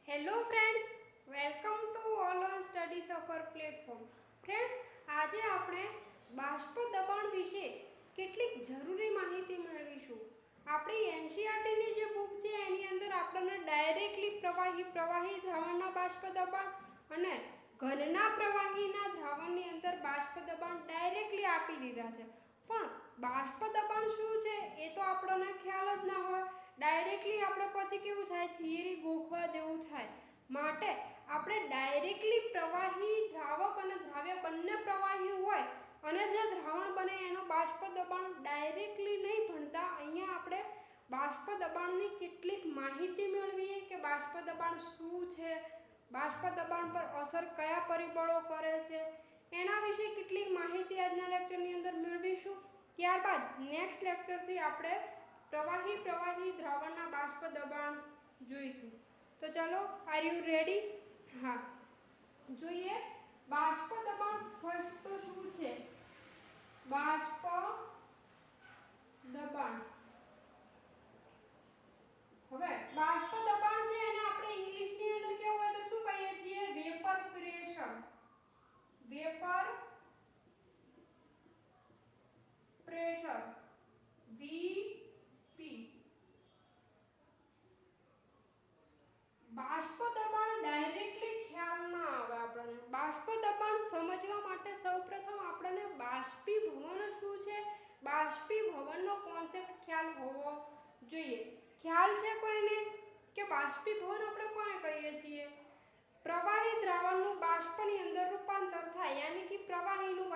Hello friends, welcome to all on study સફર platform. Friends, આજે આપણે બાષ્પ દબાણ વિશે કેટલીક જરૂરી માહિતી મેળવીશું. આપણી એનસીઆરટીની જે બુક છે એની અંદર આપણને ડાયરેક્ટલી પ્રવાહી દ્રાવણના બાષ્પ દબાણ અને ઘનના પ્રવાહીના દ્રાવણની અંદર બાષ્પ દબાણ ડાયરેક્ટલી આપી દીધા છે. પણ બાષ્પ દબાણ શું છે એ તો આપણને ખ્યાલ જ ના હોય. ડાયરેક્ટલી આપણે પછી કેવું થાય, થિયરી ગોખવા જેવું થાય. માટે આપણે ડાયરેક્ટલી પ્રવાહી, દ્રાવક અને દ્રાવ્ય બંને પ્રવાહી હોય અને જે દ્રાવણ બને એનો બાષ્પ દબાણ ડાયરેક્ટલી નહીં ભણતા. અહીંયા આપણે બાષ્પ દબાણની કેટલીક માહિતી મેળવીએ કે બાષ્પ દબાણ શું છે, બાષ્પ દબાણ પર અસર કયા પરિબળો કરે છે, એના વિશે કેટલીક માહિતી આજના લેક્ચરની અંદર મેળવીશું. ત્યારબાદ નેક્સ્ટ લેક્ચરથી આપણે પ્રવાહી દ્રાવણના બાષ્પ દબાણ જોઈશું. તો ચલો, આર યુ રેડી? હા, જોઈએ બાષ્પ દબાણ. ફર્સ્ટ તો શું છે બાષ્પ દબાણ? હવે બાષ્પ દબાણ છે એને આપણે ઇંગ્લિશની અંદર કેવું હોય તો શું કહીએ છીએ? Vapour pressure. Vapour pressure, VP. બાષ્પ દબાણ ડાયરેક્ટલી ખ્યાલ ના આવે આપણને. બાષ્પ દબાણ સમજવા માટે સૌપ્રથમ આપણને બાષ્પીભવન શું છે, બાષ્પીભવનનો કોન્સેપ્ટ ખ્યાલ હોવો જોઈએ. ખ્યાલ છે કોઈને કે બાષ્પીભવન આપણે કોને કહીએ છીએ? પ્રવાહી દ્રાવણનું બાષ્પની અંદર રૂપાંતર થાય, યાની કે પ્રવાહીનું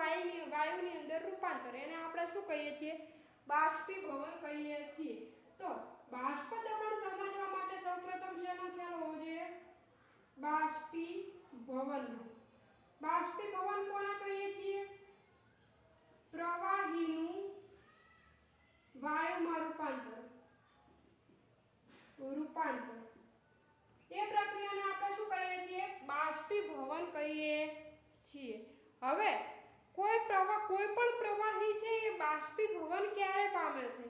વાયુની અંદર રૂપાંતર, એને આપણે શું કહીએ છીએ? બાષ્પીભવન કહીએ છીએ. તો બાષ્પ દબાણ સમજવા માટે સૌપ્રથમ શેનો ખ્યાલ હોવો જોઈએ? બાષ્પીભવનનો. બાષ્પીભવન કોને કહીએ છીએ? પ્રવાહીનું વાયુમાં રૂપાંતર. એ પ્રક્રિયાને આપણે શું કહીએ છીએ? બાષ્પીભવન કહીએ છીએ. હવે કોઈ પણ પ્રવાહી છે એ બાષ્પીભવન ક્યારે પામે છે?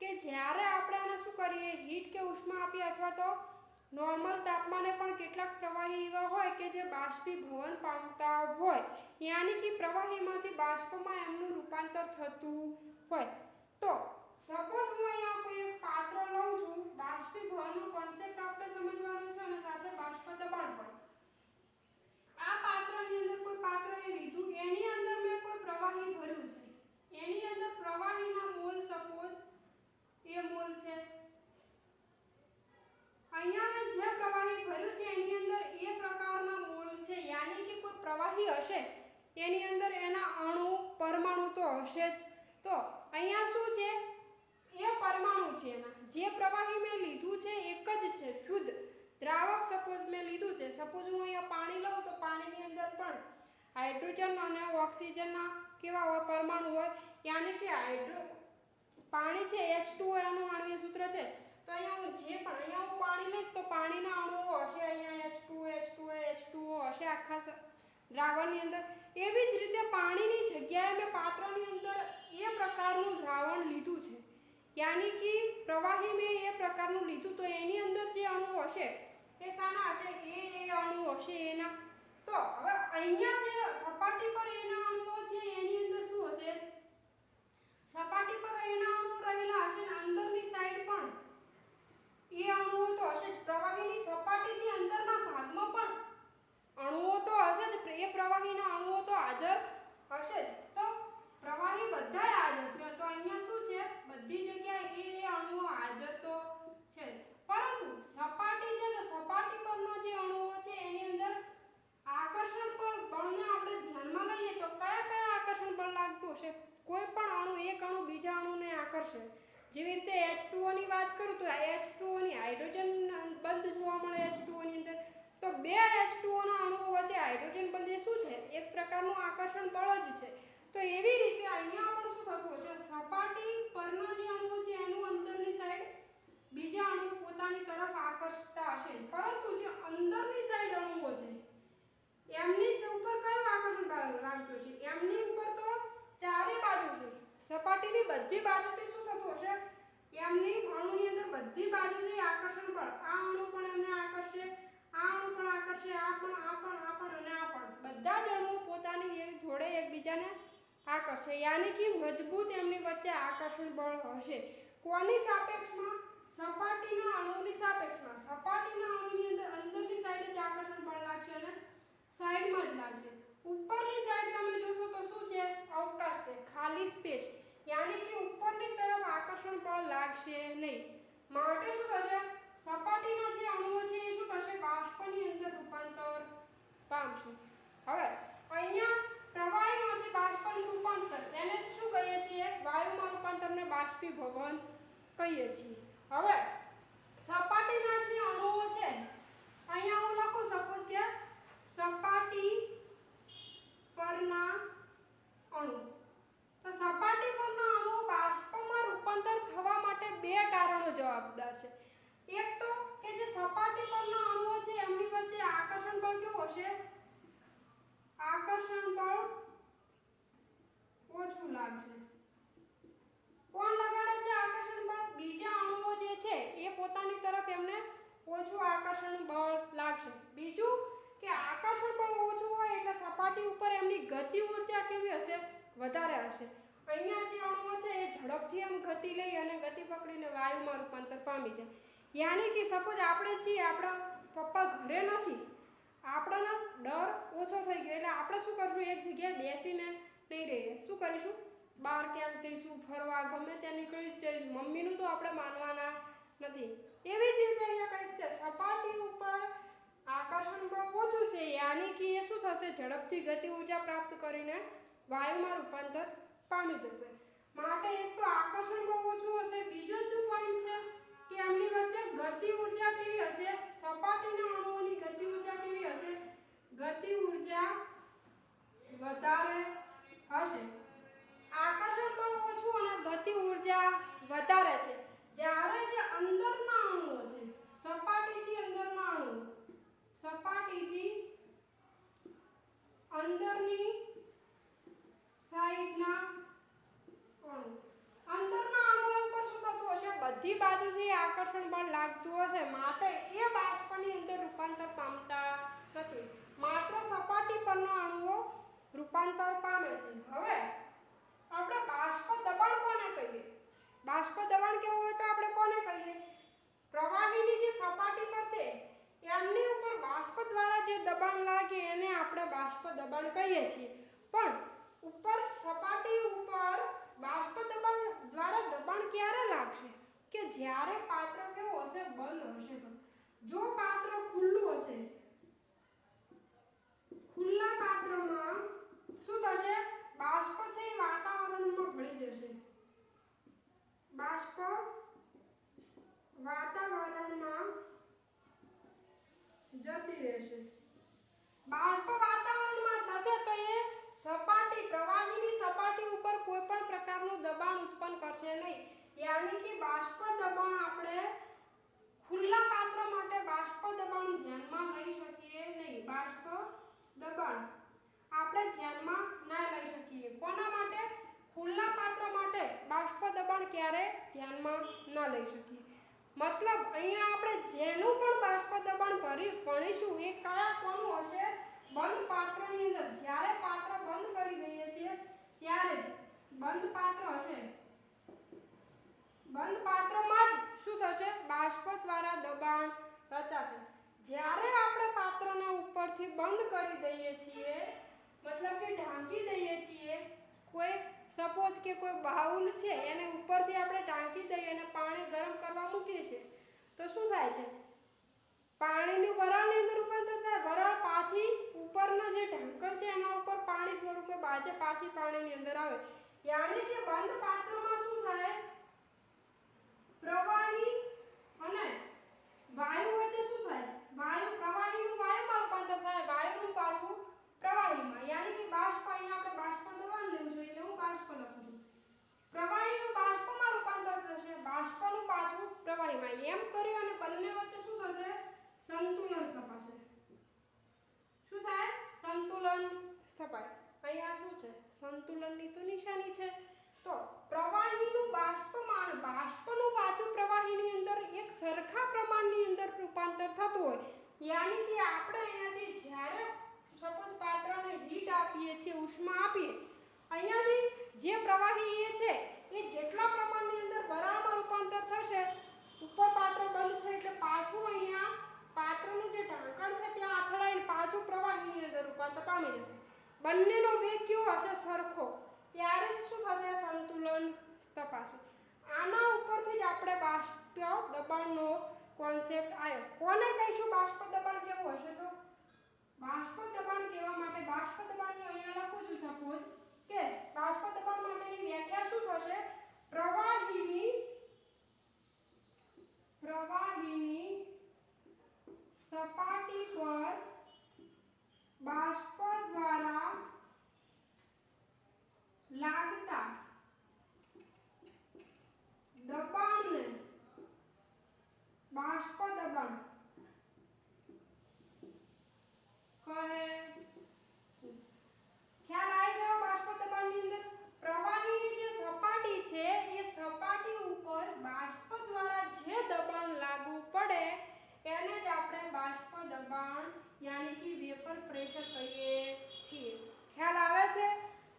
કે જ્યારે આપણે એને શું કરીએ, હીટ કે ઉષ્મા આપીએ, અથવા તો નોર્મલ તાપમાને પણ કેટલાક પ્રવાહી એવા હોય કે જે બાષ્પીભવન પામતા હોય, યાની કે પ્રવાહીમાંથી બાષ્પમાં એમનું રૂપાંતર થતું હોય. તો સપોઝ હું અહીંયા કોઈ એક પાત્ર લઉં છું, બાષ્પીભવનનો કોન્સેપ્ટ આપણે સમજવાનો છે અને સાથે બાષ્પ દબાણ પણ. આ પાત્રની અંદર કોઈ પાત્રએ લીધું, એની અંદર મેં કોઈ પ્રવાહી ભર્યું છે. એની અંદર પ્રવાહીના મોલ સપોઝ એ મોલ છે. અહીંયા મેં જે પ્રવાહી ભર્યું છે એની અંદર એ પ્રકારના મોલ છે, યાની કે કોઈ પ્રવાહી હશે એની અંદર એના અણુ, પરમાણુ તો હશે જ. તો અહીંયા શું છે? એ પરમાણુ છે એના. જે પ્રવાહી મેં લીધું છે એક જ છે, શુદ્ધ દ્રાવક સપોઝ મેં લીધું છે. સપોઝ હું અહીંયા પાણી લઉં તો પાણીની અંદર પણ હાઇડ્રોજન અને ઓક્સિજનના કેવા હોય? પરમાણુ હોય. યાની કે પાણી છે H2O એનું આણ્વિય સૂત્ર છે. તો અહીંયા હું પાણી લઈશ તો પાણીના અણુઓ હશે, અહીંયા H2O હશે આખા દ્રાવણની અંદર. એવી જ રીતે પાણીની જગ્યાએ મેં પાત્રની અંદર એ પ્રકારનું દ્રાવણ લીધું છે, યાની કે પ્રવાહી મેં એ પ્રકારનું લીધું. તો એની અંદર જે અણુ હશે એ શાના હશે? એ અણુ હશે એના. તો હવે અહીંયા જે સપાટી પર એના અણુઓ છે એની અંદર શું હશે? સપાટી પર એના અણુઓ રહેલા હશે અને અંદરની સાઈડ પણ એ અણુઓ તો હશે જ. પ્રવાહીની સપાટીથી અંદરના ભાગમાં પણ અણુઓ તો હશે જ. એ પ્રવાહીના અણુઓ તો હાજર હશે જ. તો પ્રવાહી બધાય હાજર છે. તો અહીંયા શું છે? બધી જગ્યાએ એ અણુઓ હાજર તો છે. પરંતુ સપાટી છે તો સપાટી પરના જે અણુઓ છે એની અંદર આકર્ષણ બળને આપણે ધ્યાનમાં લઈએ તો કયા આકર્ષણ બળ લાગતું હશે? કોઈ પણ અણુ, એક અણુ બીજા અણુને આકર્ષે. જેવી રીતે H2O ની વાત કરું તો H2O ની હાઇડ્રોજન બંધ જોવા મળે H2O ની અંદર. તો બે H2O ના અણુઓ વચ્ચે હાઇડ્રોજન બંધ એ શું છે? એક પ્રકારનું આકર્ષણ બળ જ છે. તો એવી રીતે અહીંયા પણ શું થતું હશે? સપાટી પરના જે અણુઓ છે એનું અંદરની સાઈડ બીજા અણુ પોતાની તરફ આકર્ષતા હશે. પરંતુ જે અંદરની સાઈડ અણુઓ છે એમની ઉપર કયું આકર્ષણ લાગતું છે? એમની ઉપર તો ચારે બાજુ છે. સપાટીની બધી બાજુથી શું થતું હશે? એમની અણુની અંદર બધી બાજુથી આકર્ષણ બળ, આ અણુ પણ એમને આકર્ષે, આ અને આ પણ બધા જ અણુઓ પોતાની જોડે એકબીજાને આકર્ષે, યાની કે મજબૂત એમની વચ્ચે આકર્ષણ બળ હશે. કોની સાપેક્ષમાં? સપાટીના અણુની સાપેક્ષમાં. સપાટીના અણુની અંદરની સાઈડે જ આકર્ષણ બળ લાગશે અને સાઈડમાં જ લાગશે. ઉપરની સાઈડ તમે જોશો તો શું છે? અવકાશ છે, ખાલી સ્પેસ, યાની કે ઉપરની તરફ આકર્ષણ બળ લાગશે નહીં. માટે શું થશે? સપાટીના જે અણુઓ છે એ શું થશે? બાષ્પની અંદર રૂપાંતર પામશે. હવે અહીંયા પ્રવાહીમાંથી બાષ્પનું રૂપાંતર, એને શું કહીએ છીએ? વાયુમાં રૂપાંતરને બાષ્પીભવન કહીએ છીએ. હવે સપાટીના જે અણુઓ છે, અહીંયા હું લખું સપોઝ કે સપાટી પરના અણુ. તો સપાટી પરના અણુઓ બાષ્પમાં રૂપાંતર થવા માટે બે કારણો જવાબદાર છે. એક તો કે જે સપાટી પરના અણુઓ છે એમની વચ્ચે આકર્ષણ બળ કેવું હશે? આકર્ષણ બળ ઓછું લાગશે. કોણ લગાડે છે આકર્ષણ બળ? બીજા અણુઓ જે છે એ પોતાની તરફ એમને ઓછું આકર્ષણ બળ લાગશે. બીજું કે આકર્ષણ બળ ઓછું હોય એટલે સપાટી ઉપર એમની ગતિ ઊર્જા કેવી હશે? વધારે હશે. અહીંયા જે અણુઓ છે એ ઝડપથી એમ ગતિ લઈ અને ગતિ પકડીને વાયુમાં રૂપાંતર પામી જાય. યાની કે સપોઝ આપણે છીએ, આપણા પપ્પા ઘરે નથી, આપણને ડર ઓછો થઈ ગયો એટલે આપણે શું કરશું? એક જગ્યાએ બેસીને નહીં રહીએ. શું કરીશું? બહાર ક્યાંક જઈશું, ફરવા, ગમે ત્યાં નીકળી જ જઈશું. મમ્મીનું તો આપણે માનવાના નથી. એવી જ રીતે અહીંયા કંઈક છે, સપાટી ઉપર આકર્ષણ બળ ઓછું છે, યાની કે એ શું થશે? ઝડપથી ગતિ ઊર્જા પ્રાપ્ત કરીને વાયુમાં રૂપાંતર પામી જશે. માટે એક તો આકર્ષણ બળ ઓછું હશે. બીજો શું પોઈન્ટ છે કે એમની વચ્ચે ગતિ ઊર્જા કેવી હશે? સપાટીના અણુઓની ગતિ ઊર્જા કેવી હશે? ગતિ ઊર્જા વધારે હશે. આકર્ષણ બળ ઓછું અને ગતિ ઊર્જા વધારે છે. જ્યારે જે અંદરના અણુઓ છે, સપાટીથી અંદરના અણુઓ, સપાટીથી અંદરની સાઈડના અણુ, અંદરના અણુઓ ઉપર શું થતું હશે? બધી બાજુથી આકર્ષણ બળ લાગતું હશે, માટે એ બાષ્પની અંદર રૂપાંતર પામતા નથી. માત્ર સપાટી પરના અણુઓ રૂપાંતર પામે છે. હવે આપણે બાષ્પ દબાણ કોને કહીએ? બાષ્પ દબાણ કેવું હોય તો આપણે કોને કહીએ? પ્રવાહીની જે સપાટી પર છે એમની ઉપર બાષ્પ દ્વારા જે દબાણ લાગે એને આપણે બાષ્પ દબાણ કહીએ છીએ. પણ ઉપર સપાટી ઉપર બાષ્પ દબાણ દ્વારા દબાણ ક્યારે લાગશે? કે જ્યારે પાત્ર કેવું હશે? બંધ હશે. તો જો પાત્ર ખુલ્લું હશે, ખુલ્લા પાત્રમાં શું થશે? બાષ્પ છે એ વાતાવરણમાં ભળી જશે. બાષ્પ વાતાવરણમાં જતી રહેશે. બાષ્પ વાતાવરણમાં જશે તો એ સપાટી, પ્રવાહીની સપાટી ઉપર કોઈ પણ પ્રકારનું દબાણ ઉત્પન્ન કરશે નહીં. યાની કે બાષ્પ દબાણ આપણે ખુલ્લા પાત્ર માટે બાષ્પ દબાણ ધ્યાનમાં લઈ શકીએ નહીં. બાષ્પ દબાણ આપણે ધ્યાનમાં ના લઈ શકીએ. કોના માટે? ખુલ્લા પાત્ર માટે બાષ્પ દબાણ ક્યારે ધ્યાનમાં ન લઈ શકીએ. મતલબ અહીંયા આપણે જેનું પણ બાષ્પ દબાણ ભણીશું એ કયા કોનું હશે? બંધ પાત્રની અંદર. જ્યારે પાત્ર બંધ કરી દઈએ છીએ ત્યારે જ બંધ પાત્ર હશે. બંધ પાત્રમાં જ શું થશે? બાષ્પ દ્વારા દબાણ રચાશે. જ્યારે આપણે પાત્રને ઉપરથી બંધ કરી દઈએ છીએ, મતલબ કે ઢાંકી દઈએ છીએ, કોઈ સપોઝ કે કોઈ બાઉલ છે એને ઉપરથી આપણે ઢાંકી દઈએ અને પાણી ગરમ કરવા મૂકીએ છીએ તો શું થાય છે? પાણીનું વરાળની અંદર રૂપાંતર થાય. વરાળ પાછી ઉપરના જે ઢાંકણ છે એના ઉપર પાણી સ્વરૂપે બાજે પાછી પાણીની અંદર આવે. યાની કે બંધ પાત્રમાં શું થાય? પ્રવાહી અને વાયુ વચ્ચે શું થાય? વાયુ, પ્રવાહીનું વાયુમાં રૂપાંતર થાય, વાયુનું પાછું પ્રવાહીમાં. યાની કે બાષ્પ, અહીંયા આપણે બાષ્પ દબાણ લેવું જોઈએ એટલે હું બાષ્પ લખું છું. પ્રવાહીનું બાષ્પમાં રૂપાંતર થશે, બાષ્પનું પાછું પ્રવાહીમાં. એમ કરી અને બંને વચ્ચે શું થશે? સંતુલન સ્થપાશે. શું થાય? સંતુલન સ્થપાય. અહીંયા શું છે? સંતુલનની તો નિશાની છે. તો પ્રવાહીનું બાષ્પનું પાછું પ્રવાહીની અંદર એક સરખા પ્રમાણની અંદર રૂપાંતર થતું હોય यानी कि આપણે અહીંયાથી જ્યારે સપોઝ પાત્રને હીટ આપીએ છીએ, ઉષ્મા આપીએ, અહીંયાથી જે પ્રવાહી એ છે એ જેટલા પ્રમાણની અંદર વરાળમાં રૂપાંતર થશે, ઉપર પાત્ર બંધ છે એટલે પાછું અહીંયા પાત્રનું જે ઢાંકણ છે ત્યાં અથડાઈને પાછું પ્રવાહીની અંદર રૂપાંતર પામી જશે. બંનેનો વેગ કેવો હશે? સરખો. ત્યારે શું થશે? સંતુલન તપાસે. આના ઉપરથી જ આપણે બાષ્પ દબાણનો કોન્સેપ્ટ આવ્યો. કોને કહીશું બાષ્પ દબાણ કેવું હશે? તો બાષ્પ દબાણ કહેવા માટે બાષ્પ દબાણનું અહીંયા લખું છું સપોઝ કે બાષ્પ દબાણ માટેની વ્યાખ્યા શું થશે? પ્રવાહીની સપાટી પર બાષ્પ દ્વારા લાગતા દબાણને બાષ્પ દબાણ કહે. ખ્યાલ આવી ગયો બાષ્પ દબાણની અંદર? પ્રવાહીની જે સપાટી છે એ સપાટી ઉપર બાષ્પ દ્વારા જે દબાણ લાગુ પડે એને જ આપણે બાષ્પ દબાણ યાની કે વેપર પ્રેશર કહીએ છીએ. ખ્યાલ આવે છે?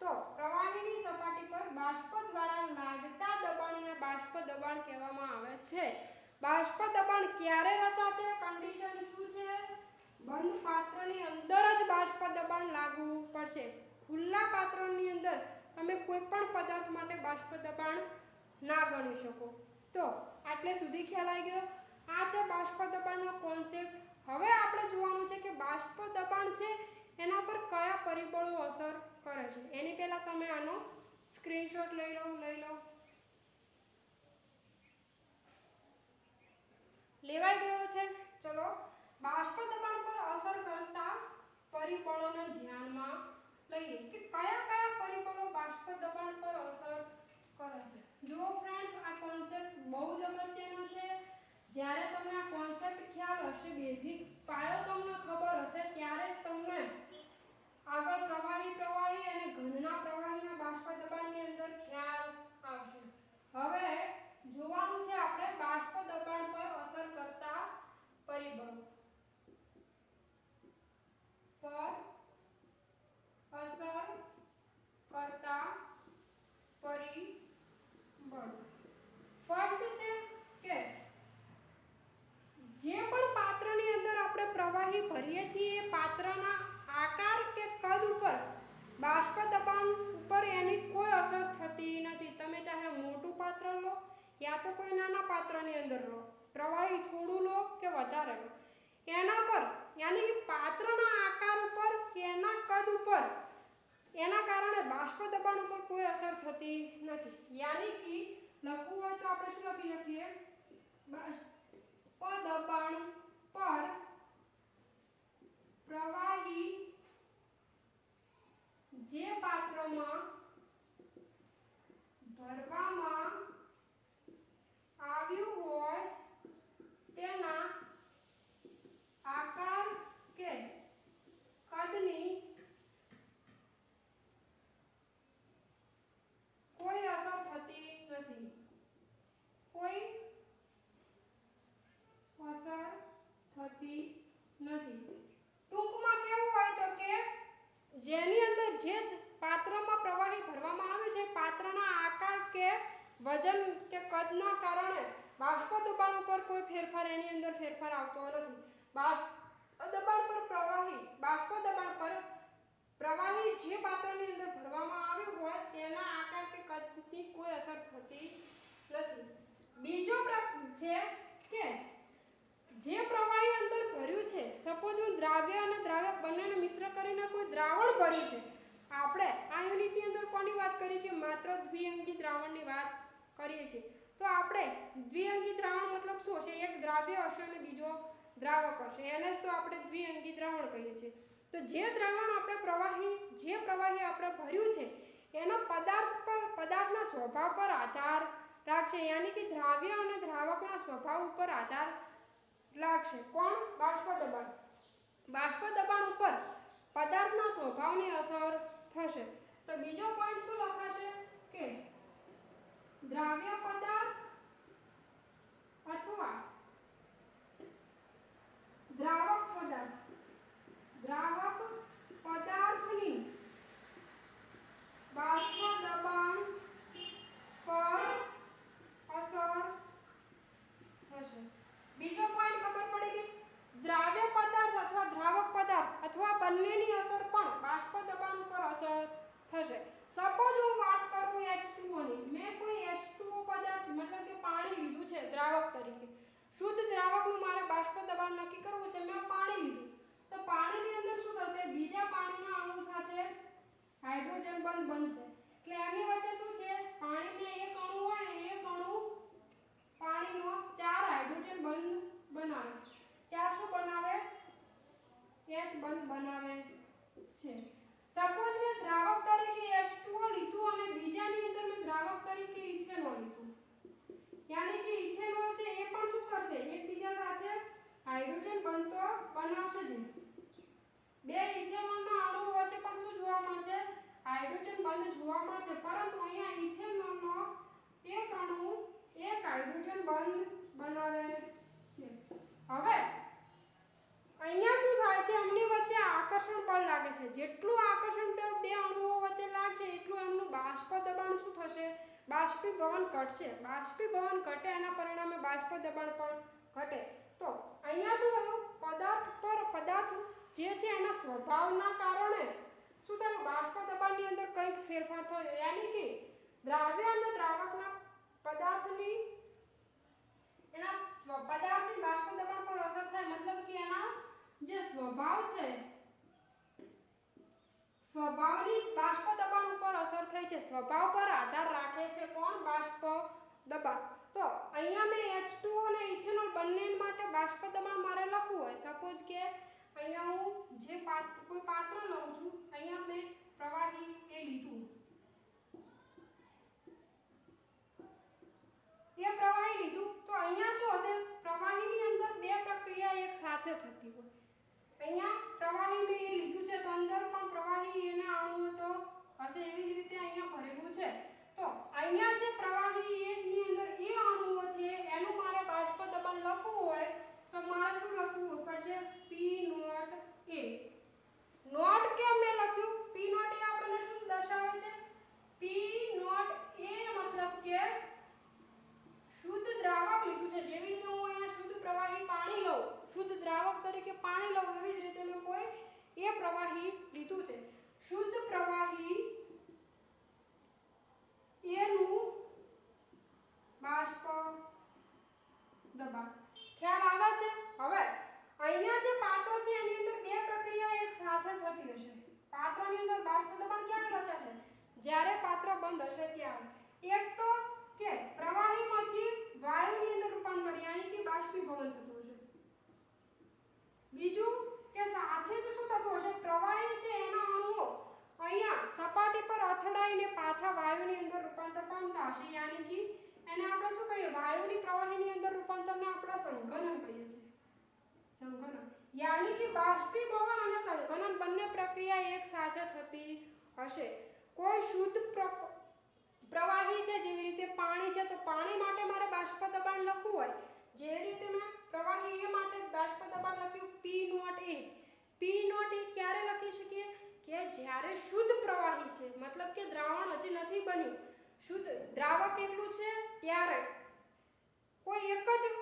તો પ્રવાહીની સપાટી પર બાષ્પ દ્વારા લાગતા દબાણને બાષ્પ દબાણ કહેવામાં આવે છે. બાષ્પ દબાણ ક્યારે રચાશે? કન્ડિશન શું છે? બંધ પાત્રની અંદર જ બાષ્પ દબાણ લાગુ પડશે. ખુલ્લા પાત્રની અંદર તમે કોઈ પણ પદાર્થ માટે બાષ્પ દબાણ ના ગણી શકો. તો આટલે સુધી ખ્યાલ આવી ગયો? આ છે બાષ્પ દબાણનો કોન્સેપ્ટ. હવે આપણે જોવાનું છે કે બાષ્પ દબાણ છે એના પર કયા પરિબળો અસર કરે છે. એની પહેલા તમે આનો સ્ક્રીનશોટ લઈ લો. લેવાઈ ગયો છે? ચલો બાષ્પ દબાણ પર અસર કરતા પરિબળોને ધ્યાનમાં લઈએ કે કયા પરિબળો બાષ્પ દબાણ પર અસર કરે છે. જો ફ્રેન્ડ્સ, આ કોન્સેપ્ટ બહુ જ અગત્યનો છે. જ્યારે તમને આ કોન્સેપ્ટ ખ્યાલ હશે, બેઝિક પાયો તમને ખબર હશે, ત્યારે જ તમને આગળ પ્રવાહી અને ઘનના પ્રવાહીના બાષ્પ દબાણની અંદર ખ્યાલ આવશે. હવે જોવાનું છે આપણે બાષ્પ દબાણ પર અસર કરતા પરિબળો. ફર્સ્ટ છે કે જે પણ પાત્રની અંદર આપણે પ્રવાહી ભરીએ છીએ એ પાત્રના આકાર કે કદ ઉપર બાષ્પ દબાણ ઉપર એની કોઈ અસર થતી નથી. તમે ચાહે મોટું પાત્ર લો યા તો કોઈ નાના પાત્રની અંદર લો, પ્રવાહી થોડું લો કે વધારે લો, એના પર યાની કે પાત્રના આકાર ઉપર કે એના કદ ઉપર એના કારણે બાષ્પ દબાણ ઉપર કોઈ અસર થતી નથી. યાની કે લખવું હોય તો આપણે શું લખી શકીએ? બાષ્પ દબાણ પર પ્રવાહી જે પાત્રમાં ભરવામાં આવ્યું હોય તેના આકાર કે કદની કોઈ અસર થતી નથી. કોઈ અસર થતી નથી. ટૂંકમાં કેવું હોય તો કે જેની અંદર જે પાત્રમાં પ્રવાહી ભરવામાં આવ્યું છે પાત્રના આકાર કે વજન કે કદના કારણે બાષ્પ દબાણ ઉપર કોઈ ફેરફાર એની અંદર ફેરફાર આવતો નથી. બાષ્પ દબાણ પર પ્રવાહી જે પાત્રની અંદર ભરવામાં આવ્યું હોય તેના આકાર કે કદની કોઈ અસર થતી નથી. બીજો છે કે જે પ્રવાહી અંદર ભર્યું છે, સપોઝ હું દ્રાવ્ય અને દ્રાવક બંનેને મિશ્ર કરીને કોઈ દ્રાવણ ભર્યું છે. આપણે આ યુનિટની અંદર કોની વાત કરી છે? માત્ર દ્વિઅંગી દ્રાવણની વાત કરીએ છીએ. તો આપણે દ્વિઅંગી દ્રાવણ મતલબ શું હશે? એક દ્રાવ્ય હશે અને બીજો દ્રાવક હશે. એને જ તો આપણે દ્વિઅંગી દ્રાવણ કહીએ છીએ. તો જે દ્રાવણ આપણે પ્રવાહી આપણે ભર્યું છે એનો પદાર્થના સ્વભાવ પર આધાર રાખશે. યાની કે દ્રાવ્ય અને દ્રાવકના સ્વભાવ ઉપર આધાર લાગશે. કોણ? બાષ્પ દબાણ. બાષ્પ દબાણ ઉપર પદાર્થના સ્વભાવની અસર થશે. તો બીજો પોઈન્ટ શું લખાશે કે દ્રાવ્ય પદાર્થ અથવા દ્રાવક બીજો પોઈન્ટ ખબર પડી ગઈ. દ્રાવ્ય પદાર્થ અથવા દ્રાવક પદાર્થ અથવા બંનેની અસર પણ બાષ્પ દબાણ ઉપર અસર થશે. સપોઝ હું વાત કરું H2O ની, મેં કોઈ H2O પદાર્થ મતલબ કે પાણી લીધું છે દ્રાવક તરીકે. શુદ્ધ દ્રાવકનું મારે બાષ્પ દબાણ નક્કી કરવું છે. મેં પાણી લીધું તો પાણીની અંદર શું થશે, બીજા પાણીના અણુ સાથે હાઇડ્રોજન બંધ બનશે. એટલે એમની વચ્ચે શું છે, પાણીને એક અણુ હોય ને એક અણુ પાણીનો 4 હાઇડ્રોજન બંધ બનાવે. 4 શું બનાવે, H બંધ બનાવે છે. સપોઝ મેં દ્રાવક તરીકે H2O લીધું અને બીજાની અંદર મેં દ્રાવક તરીકે ઇથેનોલ લીધું. યાની કે ઇથેનોલ છે એ પણ શું કરશે, એકબીજા સાથે હાઇડ્રોજન બંધ તો બનાવશે જ. બે ઇથેનોલના અણુઓ વચ્ચે પણ શું જોવા મળશે, હાઇડ્રોજન બંધ જોવા મળશે. પરંતુ અહીંયા ઇથેનોલનો એક અણુ એક હાઇડ્રોજન બંધ બનાવે છે. હવે અહીંયા શું થાય છે, એમની વચ્ચે આકર્ષણ બળ લાગે છે. જેટલું આકર્ષણ બળ બે અણુઓ વચ્ચે લાગશે એટલું એમનું બાષ્પ દબાણ શું થશે, બાષ્પીભવન ઘટશે. બાષ્પીભવન ઘટે એના પરિણામે બાષ્પ દબાણ પણ ઘટે. તો અહીંયા શું થયું, પદાર્થ જે છે એના સ્વભાવના કારણે શું થયું, બાષ્પ દબાણની અંદર કંઈક ફેરફાર થયો. યાની કે દ્રાવ્ય અને દ્રાવકના પદાર્થની બાષ્પ દબાણ પર અસર થાય. મતલબ કે એના જે સ્વભાવ છે, સ્વભાવની બાષ્પ દબાણ ઉપર અસર થઈ છે. સ્વભાવ પર આધાર રાખે છે કોણ, બાષ્પ દબાણ. તો અહીંયા મેં H2O અને ઇથેનોલ બંને માટે બાષ્પ દબાણ મારે લખવું હોય. સપોઝ કે અહીંયા હું જે કોઈ પાત્ર લઉં છું, અહીંયા મેં પ્રવાહી એ લીધું, તો અહીંયા શું હશે, પ્રવાહીની અંદર બે પ્રક્રિયા એક સાથે થતી હોય. અહીંયા પ્રવાહી મેં એ લીધું છે તો અંદર પણ પ્રવાહી એના અણુઓ તો હશે. એવી જ રીતે અહીંયા ભરેલું છે. તો અહીંયા જે પ્રવાહી એકની અંદર એ અણુઓ છે એનું મારે બાષ્પ દબાણ લખવું હોય તો મારે શું લખવું પડશે, P0 A. નોટ કેમ મેં લખ્યું, P0 A આપણને શું દર્શાવે છે, P0 A મતલબ કે શુદ્ધ દ્રાવક લીધું છે. જેવી રીતે હું અહીંયા શુદ્ધ પ્રવાહી પાણી લઉં, શુદ્ધ દ્રાવક તરીકે પાણી લઉં, એવી જ રીતે મેં કોઈ એ પ્રવાહી લીધું છે. શુદ્ધ પ્રવાહી એનું બાષ્પ દબાણ. ખ્યાલ આવે છે? હવે અહીંયા જે પાત્ર છે એની અંદર બે પ્રક્રિયા એક સાથે થતી હશે. પાત્રની અંદર બાષ્પ દબાણ ક્યારે રચાશે, જ્યારે પાત્ર બંધ હશે ત્યારે. એક તો કે પ્રવાહીમાંથી વાયુની અંદર રૂપાંતર યાની કે બાષ્પીભવન થતું હશે. બીજું કે સાથે જ શું થતું હશે, પ્રવાહી છે એના અણુઓ અહીંયા સપાટી પર અથડાઈને પાછા વાયુની અંદર રૂપાંતર પામતા હશે. યાની કે એને આપણે શું કહીએ, વાયુની પ્રવાહીની અંદર રૂપાંતરને આપણે સંઘનન કહીએ છીએ. સંઘનન યાની કે બાષ્પીભવન અને સંઘનન બંને પ્રક્રિયા એક સાથે થતી હશે. કોઈ શુદ્ધ પ્રવાહી છે, જેવી રીતે પાણી છે, તો પાણી માટે મારે બાષ્પ દબાણ લખવું હોય, જે રીતે મેં પ્રવાહી એ માટે બાષ્પ દબાણ લખ્યું P0 A. P0 A ક્યારે લખી શકીએ, કે જ્યારે શુદ્ધ પ્રવાહી છે, મતલબ કે દ્રાવણ હજી નથી બન્યું, શુદ્ધ દ્રાવક એટલું છે ત્યારે, કોઈ એક જ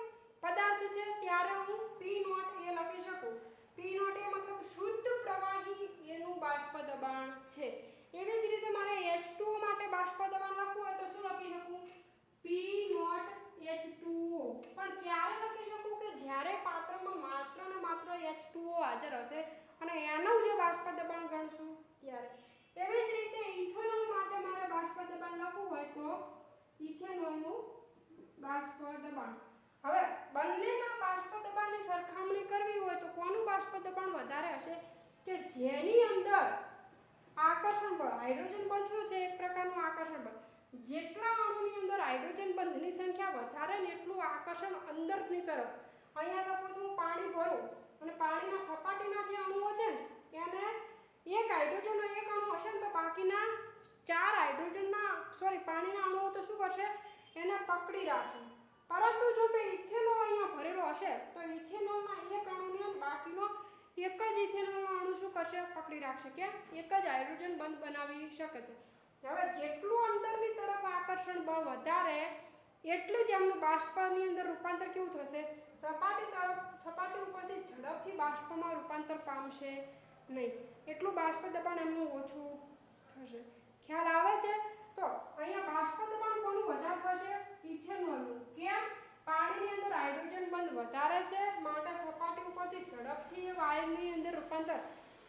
પદાર્થ છે ત્યારે હું P0 A લખી શકું. P0 A મતલબ શુદ્ધ પ્રવાહી એનું બાષ્પ દબાણ છે. એવી જ રીતે મારે H2O માટે બાષ્પ દબાણ લખવું હોય તો શું લખી શકું, P0 H2O. પણ ક્યારે લખી શકું, કે જ્યારે પાત્રમાં માત્ર ને માત્ર H2O હાજર હશે અને એનું જે બાષ્પ દબાણ ગણશું ત્યારે. એવી જ રીતે ઇથેનોલ માટે મારે બાષ્પ દબાણ લખવું હોય તો ઇથેનોલનું બાષ્પ દબાણ. હવે બંનેના બાષ્પ દબાણની સરખામણી કરવી હોય તો કોનું બાષ્પ દબાણ વધારે હશે, કે જેની અંદર આકર્ષણ બળ, હાઇડ્રોજન બંધ શું છે, એક પ્રકારનું આકર્ષણ બળ. જેટલા અણુની અંદર હાઇડ્રોજન બંધની સંખ્યા વધારે ને એટલું આકર્ષણ અંદરની તરફ. અહીંયા સપોઝ હું પાણી ભરું અને પાણીના સપાટીના જે અણુઓ છે ને એને એક હાઇડ્રોજનનો એક અણુ હશે ને તો બાકીના 4 પાણીના અણુઓ તો શું કરશે, એને પકડી રાખશે. પરંતુ જો મેં ઇથેનોલ અહીંયા ભરેલો હશે તો ઇથેનોલના એક અણુને બાકીનો એક જ ઇથેનોલનો અણુ શું કરશે, પકડી રાખશે. કે એક જ હાઇડ્રોજન બંધ બનાવી શકે છે. હવે જેટલું અંદરની તરફ આકર્ષણ બળ વધારે એટલું જ એમનું બાષ્પની અંદર રૂપાંતર કેવું થશે, સપાટી ઉપરથી ઝડપથી બાષ્પમાં રૂપાંતર પામશે નહીં, એટલું બાષ્પ દબાણ એમનું ઓછું થશે. ખ્યાલ આવે છે? તો અહીંયા બાષ્પ દબાણ કોનું વધારે થશે? ઇથેનોલનું. કેમ? પાણીની અંદર હાઇડ્રોજન બંધ વધારે છે, માટે સપાટી ઉપરથી ઝડપથી વાયુની અંદર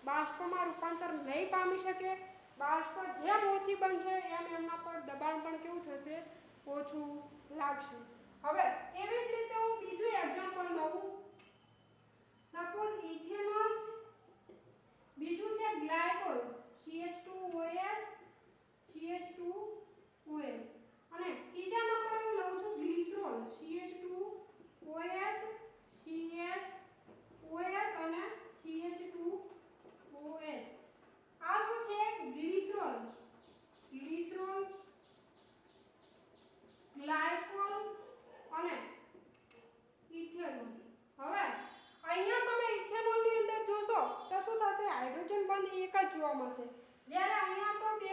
બાષ્પમાં રૂપાંતર નહીં પામી શકે. બાષ્પ જેમ ઓછી બનશે એમ એમના પર દબાણ પણ કેવું થશે? ઓછું લાગશે. હવે એવી જ રીતે હું બીજું એક્ઝામ્પલ લઉં. સપોઝ ઇથેનોલ, બીજું છે ગ્લાયકોલ CH2OH અને ત્રીજા નંબરે હું લઉં છું ગ્લિસરોલ CH2OH અને CH2OH. આ શું છે? ગ્લિસરોલ, ગ્લાયકોલ અને ઇથેનોલ. હવે અહીંયા તમે ઇથેનોલની અંદર જોશો તો શું થશે? હાઇડ્રોજન બંધ એક જ જોવા મળશે, જ્યારે અહીંયા તો બે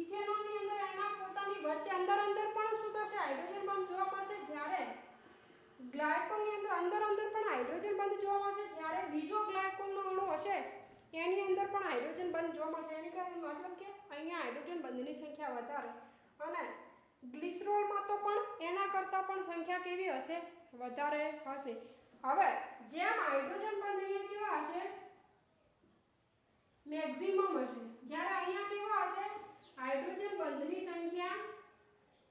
ઇથેનોલની અંદર એના પોતાની વચ્ચે અંદર પણ શું થશે? હાઇડ્રોજન બંધ જોવા મળશે, જ્યારે ગ્લાયકોલની અંદર પણ હાઇડ્રોજન બંધ જોવા મળશે, જ્યારે બીજો ગ્લાયકોલનો અણુ હશે એની અંદર પણ હાઇડ્રોજન બંધ જોવા મળશે. એની મતલબ કે અહીંયા હાઇડ્રોજન બંધની સંખ્યા વધારે, અને ગ્લિસરોલમાં તો પણ એના કરતાં પણ સંખ્યા કેવી હશે? વધારે હશે. હવે જેમ હાઇડ્રોજન બંધ અહીંયા કેવા હશે? મેક્સિમમ હશે, જ્યારે અહીંયા કેવા હશે? હાઇડ્રોજન બંધની સંખ્યા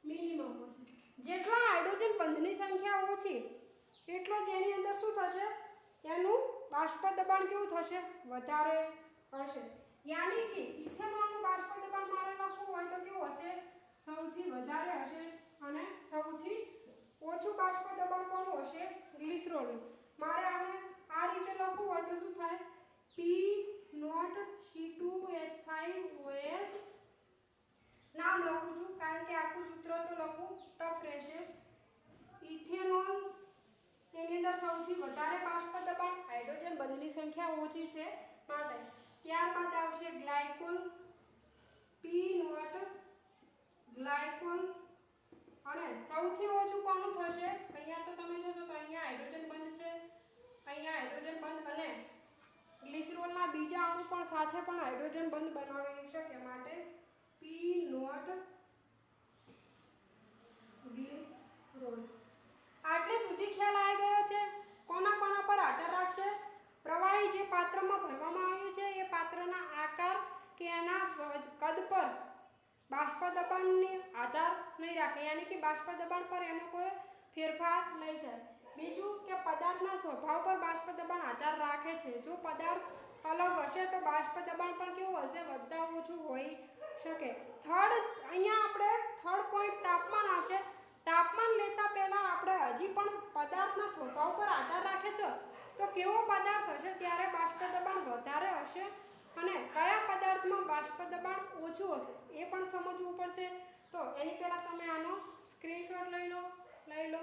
મિનિમમ હશે. જેટલા હાઇડ્રોજન બંધની સંખ્યા ઓછી એટલો જ એની અંદર શું થશે? એનું બાષ્પ દબાણ કેવું થશે? વધારે હશે. યાની કે ઇથેનોલનું બાષ્પ દબાણ મારે લખવું હોય તો કેવું હશે? સૌથી વધારે હશે, અને સૌથી ઓછું બાષ્પ દબાણ કોનું હશે? ગ્લિસરોલનું. મારે આને આ રીતે લખવું હોય તો શું થાય? P0C2H5OH નામ લખું છું, કારણ કે આખું સૂત્ર તો લખવું ટફ રહેશે. ઇથેનોલ એની અંદર સૌથી વધારે બાષ્પ દબાણ, હાઇડ્રોજન બંધની સંખ્યા ઓછી છે માટે. ત્યારબાદ આવશે ગ્લાયકોલ, P0 ગ્લાયકોલ, અને સૌથી ઓછું કોનું થશે? અહીંયા તો તમે જોશો તો અહીંયા હાઇડ્રોજન બંધ છે, અહીંયા હાઇડ્રોજન બંધ, અને ગ્લિસરોલના બીજા અણુ પણ સાથે પણ હાઇડ્રોજન બંધ બનાવી શકે, માટે P0 ગ્લિસરોલ. આટલે સુધી ખ્યાલ આવી ગયો છે? કોના કોના પર આધાર રાખશે? પ્રવાહી જે પાત્રમાં ભરવામાં આવ્યું છે એ પાત્રના આકાર કે એના કદ પર બાષ્પ દબાણની આધાર નહીં રાખે, યાની કે બાષ્પ દબાણ પર એનો કોઈ ફેરફાર નહીં થાય. બીજું કે પદાર્થના સ્વભાવ પર બાષ્પ દબાણ આધાર રાખે છે. જો પદાર્થ અલગ હશે તો બાષ્પ દબાણ પણ કેવું હશે? વધતા ઓછું હોઈ શકે. અહીંયા આપણે થર્ડ પોઈન્ટ તાપમાન આવશે. તાપમાન લેતા પહેલા આપણે હજી પણ પદાર્થના સ્વભાવ પર આધાર રાખે છે, તો કેવો પદાર્થ હશે ત્યારે બાષ્પ દબાણ વધારે હશે અને કયા પદાર્થમાં બાષ્પ દબાણ ઓછું હશે એ પણ સમજવું પડશે. તો એની પહેલા તમે આનો સ્ક્રીનશોટ લઈ લો.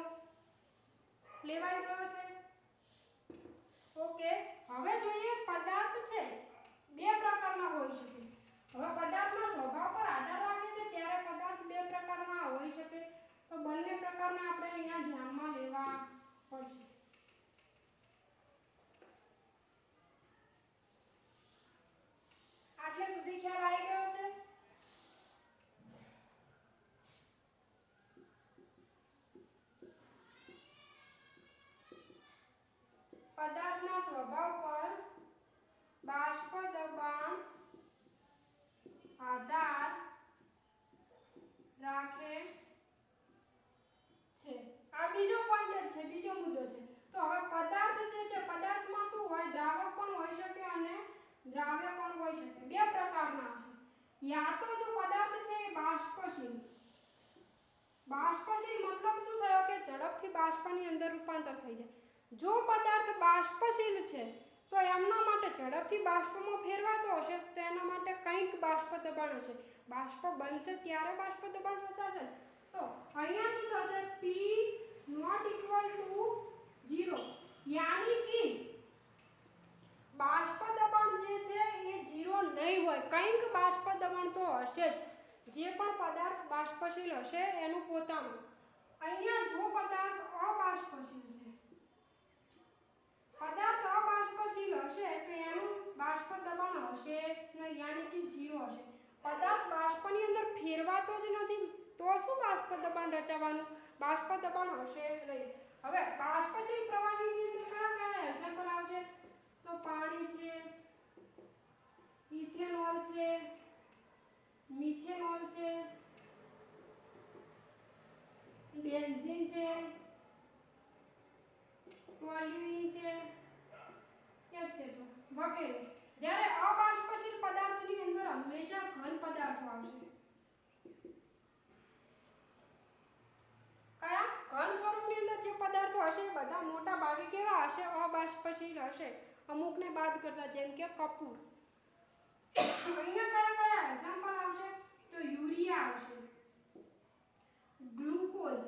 લેવાઈ ગયો છે? ઓકે. હવે જોઈએ પદાર્થ છે બે પ્રકારના હોઈ શકે. હવે પદાર્થના સ્વભાવ પર આધાર રાખે છે ત્યારે પદાર્થ બે પ્રકારના હોઈ શકે, તો બંને પ્રકારને આપણે અહીંયા ધ્યાનમાં લેવા પડશે. આટલે સુધી ખ્યાલ આવી ગયો છે? પદાર્થના સ્વભાવ પર બાષ્પ દબાણ આધાર રાખે છે. આ બીજો પોઈન્ટ છે, બીજો મુદ્દો છે. તો હવે પદાર્થ જે છે, પદાર્થમાં શું હોય? દ્રાવક પણ હોઈ શકે અને દ્રાવ્ય પણ હોઈ શકે. બે પ્રકારના છે. યા તો જો પદાર્થ છે એ બાષ્પશીલ મતલબ શું થયો કે ઝડપથી બાષ્પની અંદર રૂપાંતર થઈ જાય. જો પદાર્થ બાષ્પશીલ છે તો એમના માટે ઝડપથી બાષ્પમાં ફેરવાતો હશે તો એના માટે કંઈક બાષ્પ દબાણ હશે. બાષ્પ બનશે ત્યારે બાષ્પ દબાણ રચાશે. તો અહીંયા શું થશે? P ≠ 0, યાની કે બાષ્પ દબાણ જે છે એ 0 નહીં હોય, કંઈક બાષ્પ દબાણ તો હશે જ. જે પણ પદાર્થ બાષ્પશીલ હશે એનું પોતાનું. અહીંયા જો પદાર્થ અબાષ્પશીલ છે રચાતો જ નથી તો શું બાષ્પ દબાણ રચાવાનું? બાષ્પ દબાણ હશે નહીં. હવે બાષ્પશીલ પ્રવાહીની અંદર કયા કયા એક્ઝામ્પલ આવશે? તો પાણી છે, ઇથેનોલ છે, મિથેનોલ છે, બેન્ઝીન છે, ટોલ્યુઇન છે, એટસેટ્રા વગેરે. જ્યારે અબાષ્પશીલ પદાર્થની અંદર હંમેશા ઘન પદાર્થો આવશે. કયા? ઘન સ્વરૂપની અંદર જે પદાર્થો હશે એ બધા મોટા ભાગે કેવા હશે? અબાષ્પશીલ હશે, અમુકને બાદ કરતા, જેમ કે કપૂર. અહીંયા કયા કયા એક્ઝામ્પલ આવશે? તો યુરિયા આવશે, ગ્લુકોઝ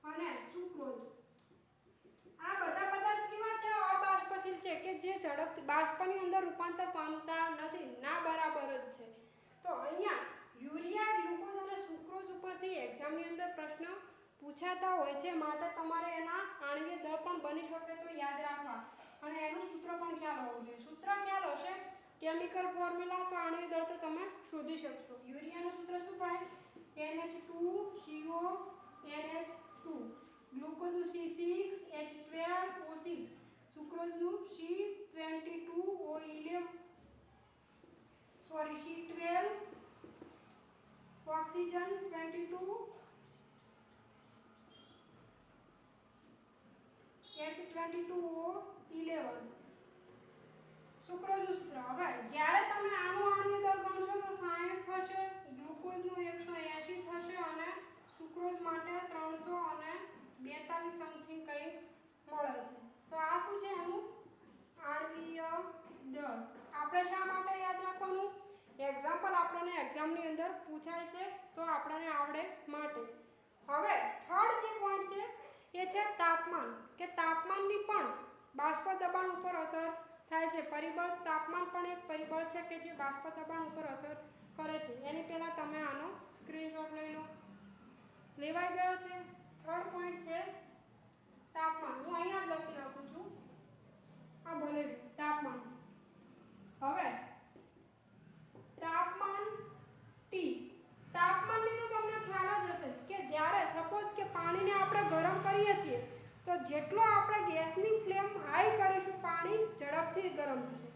અને સુક્રોઝ. આ બધા પદાર્થ કેવા છે? અબાષ્પશીલ છે, કે જે ઝડપથી બાષ્પની અંદર રૂપાંતર પામતા નથી, ના બરાબર જ છે. તો અહીંયા યુરિયા, ગ્લુકોઝ અને સુક્રોઝ ઉપરથી એક્ઝામની અંદર પ્રશ્ન પૂછાતા હોય છે, માટે તમારે એના આણ્વીય દળ પણ બની શકે તો યાદ રાખવા, અને એનું સૂત્ર પણ ખ્યાલ હોવું જોઈએ. સૂત્ર ખ્યાલ હશે, કેમિકલ ફોર્મ્યુલા, તો આણ્વીય દળ તો તમે શોધી શકશો. યુરિયાનું સૂત્ર શું થાય? NH2CO NH2, ગ્લુકોઝનું C6H12O6, સુક્રોઝનું C12O11 C12 oxygen 22 H22O11 સુક્રોઝનું સૂત્ર. હવે જ્યારે તમે આનું આણ્વીય દળ ગણશો તો 60 થશે, ગ્લુકોઝનું 180 થશે અને સુક્રોઝ માટે 300 અને 42 સમથિંગ કંઈક મળે છે. તો આ શું છે? એનું આણ્વીય દળ. આપણે શા માટે યાદ રાખવાનું? એક્ઝામ્પલ આપણને એક્ઝામની અંદર પૂછાય છે તો આપણને આવડે માટે. હવે થર્ડ જે પોઈન્ટ છે એ છે તાપમાન, કે તાપમાનની પણ બાષ્પ દબાણ ઉપર અસર થાય છે. પરિબળ તાપમાન પણ એક પરિબળ છે કે જે બાષ્પ દબાણ ઉપર અસર કરે છે. એની પહેલા તમે આનો સ્ક્રીનશોટ લઈ લો. લેવાઈ ગયો છે? થર્ડ પોઈન્ટ છે તાપમાન. હું અહીંયા જ લખી નાખું છું, આ ભલે તાપમાન. હવે તાપમાન ટી. તાપમાનની તો તમને ખ્યાલ જ હશે કે જ્યારે સપોઝ કે પાણીને આપણે ગરમ કરીએ છીએ તો જેટલો આપણે ગેસની ફ્લેમ હાઈ કરીશું, પાણી ઝડપથી ગરમ થશે.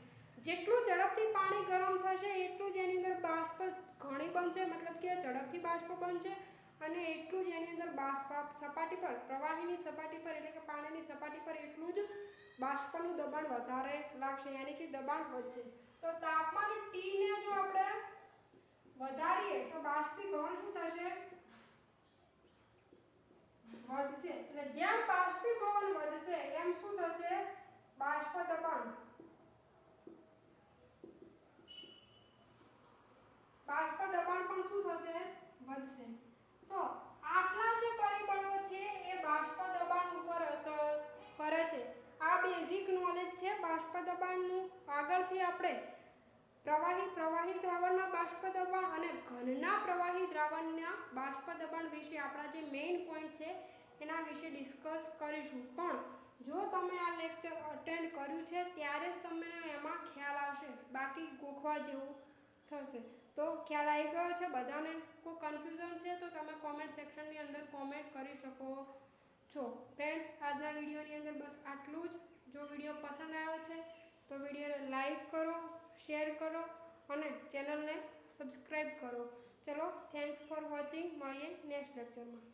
જેટલું ઝડપથી પાણી ગરમ થશે એટલું જ એની અંદર બાષ્પ ઘણી બનશે, મતલબ કે ઝડપથી બાષ્પ બનશે, અને એટલું જ એની અંદર બાષ્પ સપાટી પર, પ્રવાહીની સપાટી પર એટલે કે પાણીની સપાટી પર એટલું જ બાષ્પનું દબાણ વધારે લાગશે, યાની કે દબાણ વધશે. તો તાપમાન T ને જો આપણે વધારીએ તો બાષ્પીભવન શું થશે? વધશે. એટલે જેમ બાષ્પીભવન વધશે એમ શું થશે? બાષ્પ દબાણ પણ શું થશે? વધશે. તો આટલા જે પરિબળો છે એ બાષ્પ દબાણ ઉપર અસર કરે છે. આ બેઝિક નોલેજ છે બાષ્પ દબાણનું. આગળથી આપણે પ્રવાહી દ્રાવણના બાષ્પ દબાણ અને ઘનના પ્રવાહી દ્રાવણના બાષ્પ દબાણ વિશે આપણા જે મેઇન પોઈન્ટ છે એના વિશે ડિસ્કસ કરીશું. પણ જો તમે આ લેક્ચર અટેન્ડ કર્યું છે ત્યારે જ તમને એમાં ખ્યાલ આવશે, બાકી ગોખવા જેવું થશે. તો ખ્યાલ આવી ગયો છે બધાને? કોઈ કન્ફ્યુઝન છે તો તમે કોમેન્ટ સેક્શનની અંદર કોમેન્ટ કરી શકો છો. ફ્રેન્ડ્સ, આજના વિડીયોની અંદર બસ આટલું જ. જો વિડીયો પસંદ આવ્યો છે તો વિડીયોને લાઈક કરો, શેર કરો અને ચેનલને સબસ્ક્રાઈબ કરો. ચલો, થેન્ક્સ ફોર વોચિંગ. મળીએ નેક્સ્ટ લેક્ચરમાં.